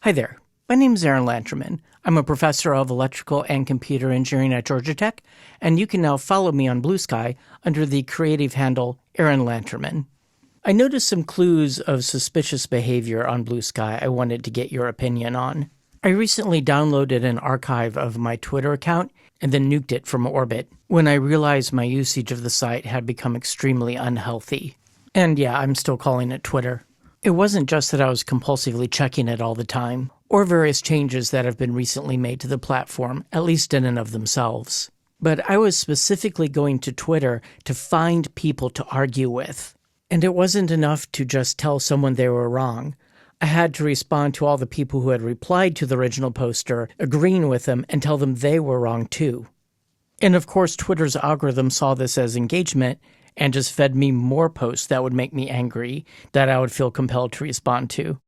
Hi there. My name is Aaron Lanterman. I'm a professor of electrical and computer engineering at Georgia Tech, and you can now follow me on Bluesky under the creative handle Aaron Lanterman. I noticed some clues of suspicious behavior on Bluesky I wanted to get your opinion on. I recently downloaded an archive of my Twitter account and then nuked it from orbit when I realized my usage of the site had become extremely unhealthy. And yeah, I'm still calling it Twitter. It wasn't just that I was compulsively checking it all the time, or various changes that have been recently made to the platform, at least in and of themselves. But I was specifically going to Twitter to find people to argue with. And it wasn't enough to just tell someone they were wrong. I had to respond to all the people who had replied to the original poster, agreeing with them, and tell them they were wrong too. And of course, Twitter's algorithm saw this as engagement and just fed me more posts that would make me angry, that I would feel compelled to respond to.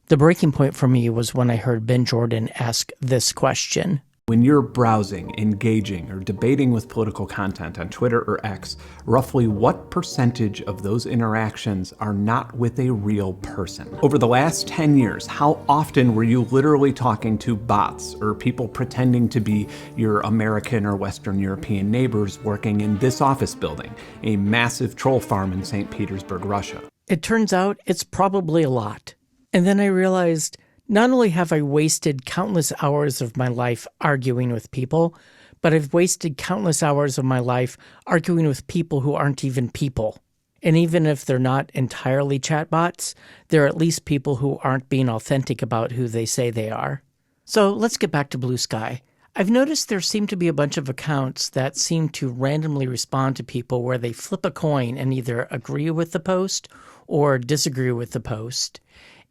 The breaking point for me was when I heard Ben Jordan ask this question. When you're browsing, engaging, or debating with political content on Twitter or X, roughly what percentage of those interactions are not with a real person? Over the last 10 years, how often were you literally talking to bots or people pretending to be your American or Western European neighbors working in this office building, a massive troll farm in St. Petersburg, Russia? It turns out it's probably a lot. And then I realized not only have I wasted countless hours of my life arguing with people, but I've wasted countless hours of my life arguing with people who aren't even people. And even if they're not entirely chatbots, they're at least people who aren't being authentic about who they say they are. So let's get back to Bluesky. I've noticed there seem to be a bunch of accounts that seem to randomly respond to people where they flip a coin and either agree with the post or disagree with the post.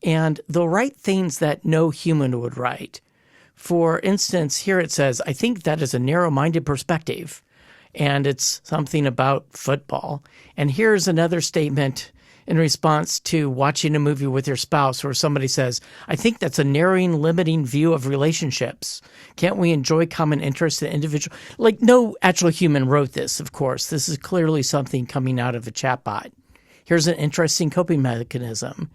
And they'll write things that no human would write. For instance, here it says, I think that is a narrow-minded perspective. And it's something about football. And here's another statement in response to watching a movie with your spouse where somebody says, I think that's a narrowing, limiting view of relationships. Can't we enjoy common interests in individual? Like, no actual human wrote this, of course. This is clearly something coming out of a chatbot. Here's an interesting coping mechanism.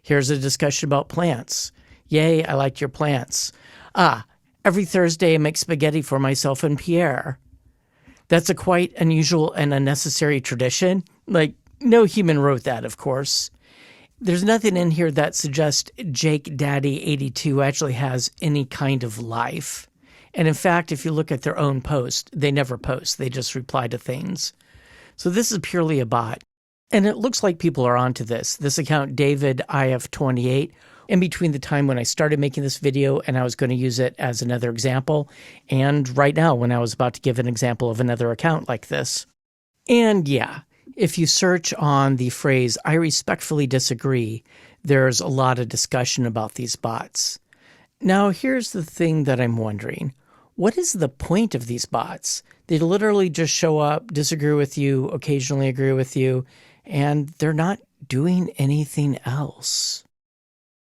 Here's a discussion about plants. Yay, I like your plants. Every Thursday I make spaghetti for myself and Pierre. That's a quite unusual and unnecessary tradition. Like, no human wrote that, of course. There's nothing in here that suggests Jake Daddy 82 actually has any kind of life. And in fact, if you look at their own post, they never post. They just reply to things. So this is purely a bot. And it looks like people are onto this. This account, David IF28, in between the time when I started making this video and I was going to use it as another example, and right now when I was about to give an example of another account like this. And yeah, if you search on the phrase, I respectfully disagree, there's a lot of discussion about these bots. Now, here's the thing that I'm wondering. What is the point of these bots? They literally just show up, disagree with you, occasionally agree with you, and they're not doing anything else.